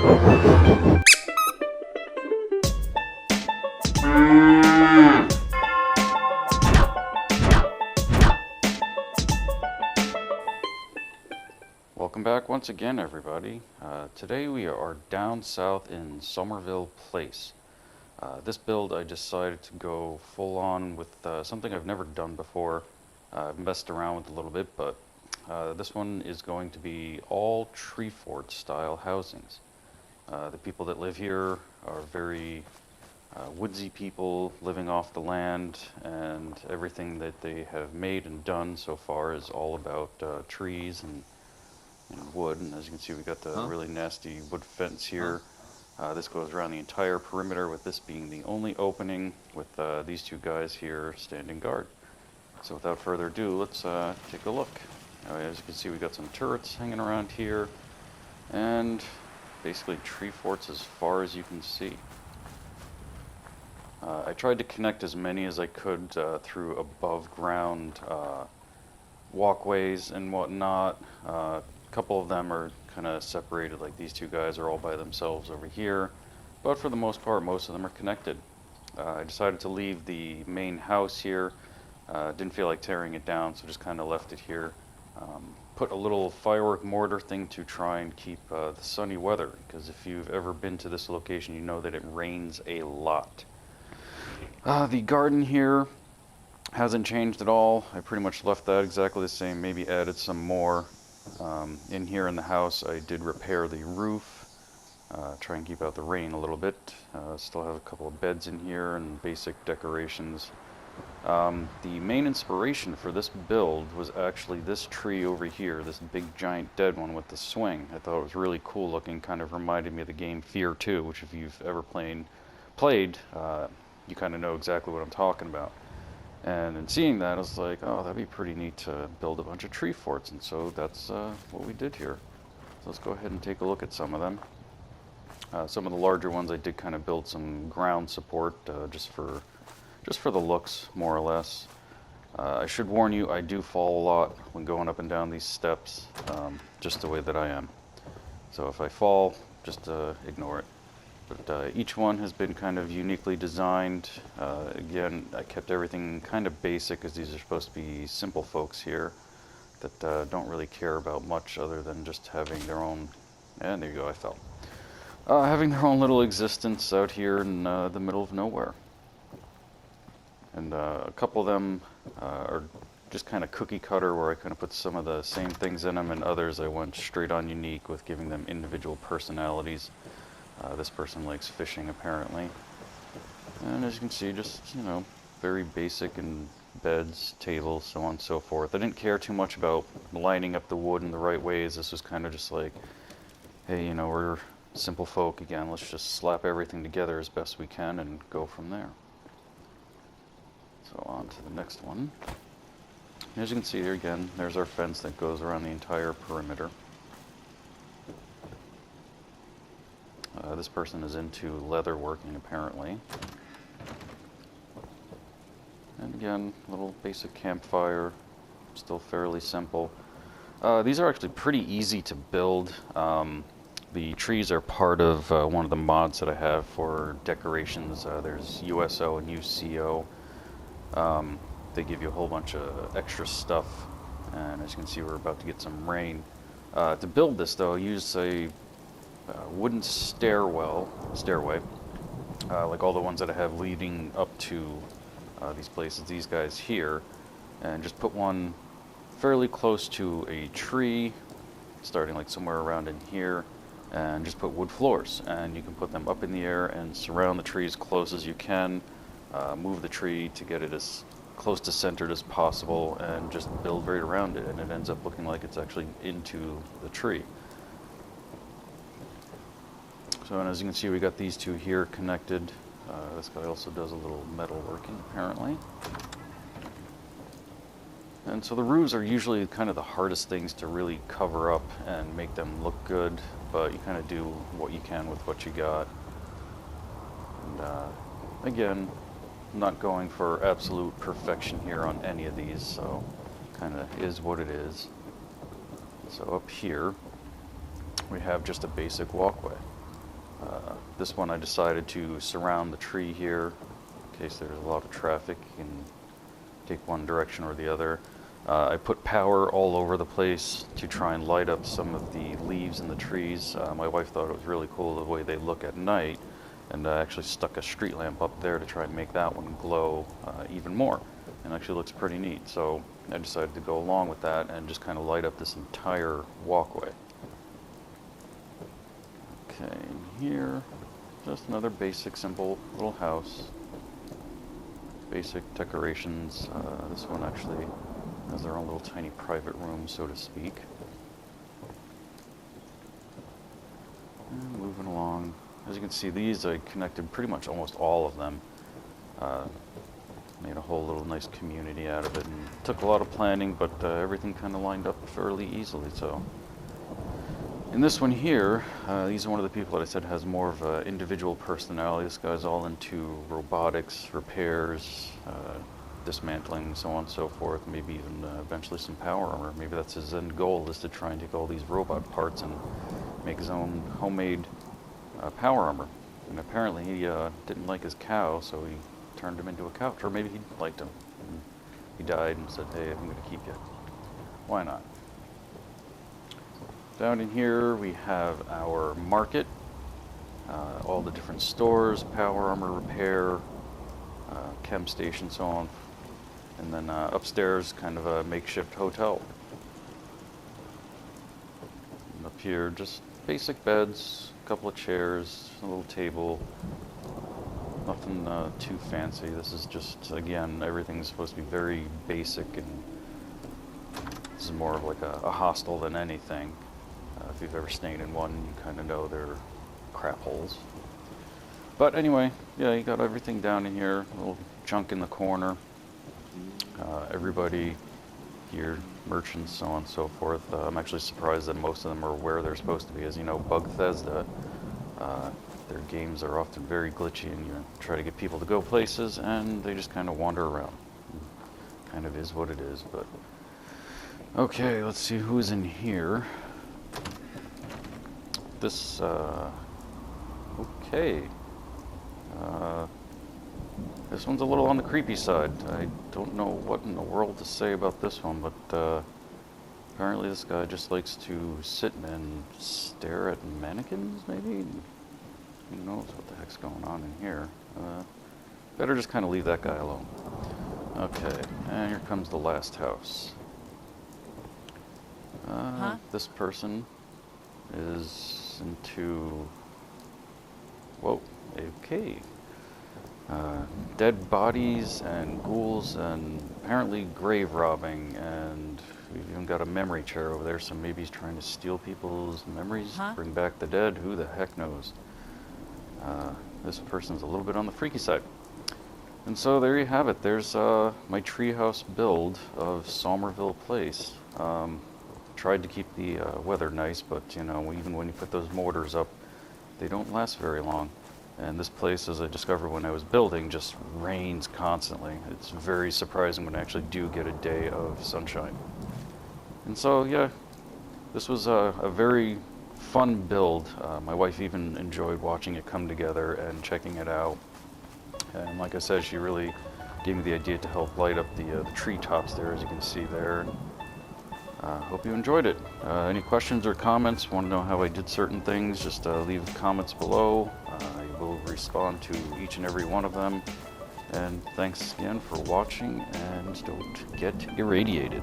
Welcome back once again, everybody. Today we are down south in Somerville Place. This build I decided to go full on with something I've never done before. I've messed around with a little bit, but this one is going to be all tree fort style housings. The people that live here are very woodsy people living off the land, and everything that they have made and done so far is all about trees and wood. And as you can see, we got the really nasty wood fence here. This goes around the entire perimeter, with this being the only opening, with these two guys here standing guard. So without further ado, let's take a look. As you can see, we got some turrets hanging around here, and basically tree forts as far as you can see. I tried to connect as many as I could through above ground walkways and whatnot. A couple of them are kind of separated, like these two guys are all by themselves over here, but for the most part most of them are connected. I decided to leave the main house here. Didn't feel like tearing it down, so just kind of left it here. Put a little firework mortar thing to try and keep the sunny weather, because if you've ever been to this location, you know that it rains a lot. The garden here hasn't changed at all. I pretty much left that exactly the same, maybe added some more. In here in the house, I did repair the roof, try and keep out the rain a little bit. Still have a couple of beds in here and basic decorations. The main inspiration for this build was actually this tree over here, this big giant dead one with the swing. I thought it was really cool looking, kind of reminded me of the game Fear 2, which if you've ever played, you kind of know exactly what I'm talking about. And in seeing that, I was like, oh, that'd be pretty neat to build a bunch of tree forts, and so that's what we did here. So let's go ahead and take a look at some of them. Some of the larger ones I did kind of build some ground support just for the looks, more or less. I should warn you, I do fall a lot when going up and down these steps, just the way that I am. So if I fall, just ignore it. But each one has been kind of uniquely designed. Again, I kept everything kind of basic, because these are supposed to be simple folks here that don't really care about much other than just having their own, and there you go, I fell. Having their own little existence out here in the middle of nowhere. And a couple of them are just kind of cookie cutter, where I kind of put some of the same things in them, and others I went straight on unique with giving them individual personalities. This person likes fishing, apparently. And as you can see, just, you know, very basic, and beds, tables, so on and so forth. I didn't care too much about lining up the wood in the right ways. This was kind of just like, hey, you know, we're simple folk again. Let's just slap everything together as best we can and go from there. So on to the next one. As you can see here again, there's our fence that goes around the entire perimeter. This person is into leather working, apparently. And again, little basic campfire, still fairly simple. These are actually pretty easy to build. The trees are part of one of the mods that I have for decorations. There's USO and UCO. They give you a whole bunch of extra stuff, and as you can see, we're about to get some rain. To build this, though, I used a wooden stairway, like all the ones that I have leading up to these places, these guys here, and just put one fairly close to a tree, starting like somewhere around in here, and just put wood floors, and you can put them up in the air and surround the tree as close as you can, move the tree to get it as close to centered as possible, and just build right around it, and it ends up looking like it's actually into the tree. So, and as you can see, we got these two here connected. This guy also does a little metal working, apparently. And so the roofs are usually kind of the hardest things to really cover up and make them look good, but you kind of do what you can with what you got. And again, I'm not going for absolute perfection here on any of these, so kind of is what it is. So up here, we have just a basic walkway. This one I decided to surround the tree here in case there's a lot of traffic. You can take one direction or the other. I put power all over the place to try and light up some of the leaves in the trees. My wife thought it was really cool the way they look at night, and I actually stuck a street lamp up there to try and make that one glow even more. And actually looks pretty neat. So I decided to go along with that and just kind of light up this entire walkway. Okay, here, just another basic, simple little house. Basic decorations. This one actually has their own little tiny private room, so to speak. And moving along. As you can see, these I connected pretty much almost all of them. Made a whole little nice community out of it, and took a lot of planning, but everything kind of lined up fairly easily. So, in this one here, these are one of the people that I said has more of an individual personality. This guy's all into robotics, repairs, dismantling, so on and so forth. Maybe even eventually some power armor. Maybe that's his end goal, is to try and take all these robot parts and make his own homemade power armor. And apparently he didn't like his cow, so he turned him into a couch. Or maybe he liked him. And he died and said, hey, I'm going to keep you. Why not? Down in here we have our market. All the different stores, power armor repair, chem station, so on. And then upstairs, kind of a makeshift hotel. And up here, just basic beds, a couple of chairs, a little table. Nothing too fancy. This is just, again, everything's supposed to be very basic, and this is more of like a hostel than anything. If you've ever stayed in one, you kind of know they're crap holes. But anyway, yeah, you got everything down in here, a little chunk in the corner. Everybody here, merchants, so on and so forth. I'm actually surprised that most of them are where they're supposed to be. As you know, Bethesda, their games are often very glitchy, and you try to get people to go places, and they just kind of wander around. Kind of is what it is, but... Okay, let's see who's in here. This, okay. This one's a little on the creepy side. I don't know what in the world to say about this one, but apparently this guy just likes to sit and stare at mannequins, maybe? Who knows what the heck's going on in here. Better just kind of leave that guy alone. Okay, and here comes the last house. This person is into... Whoa, okay. Dead bodies and ghouls and apparently grave robbing, and we've even got a memory chair over there, so maybe he's trying to steal people's memories, bring back the dead, who the heck knows. This person's a little bit on the freaky side. And so there you have it. There's my treehouse build of Somerville Place. Tried to keep the weather nice, but you know, even when you put those mortars up, they don't last very long. And this place, as I discovered when I was building, just rains constantly. It's very surprising when I actually do get a day of sunshine. And so, yeah, this was a very fun build. My wife even enjoyed watching it come together and checking it out. And like I said, she really gave me the idea to help light up the treetops there, as you can see there. Hope you enjoyed it. Any questions or comments, want to know how I did certain things, just leave comments below. I will respond to each and every one of them. And thanks again for watching, and don't get irradiated.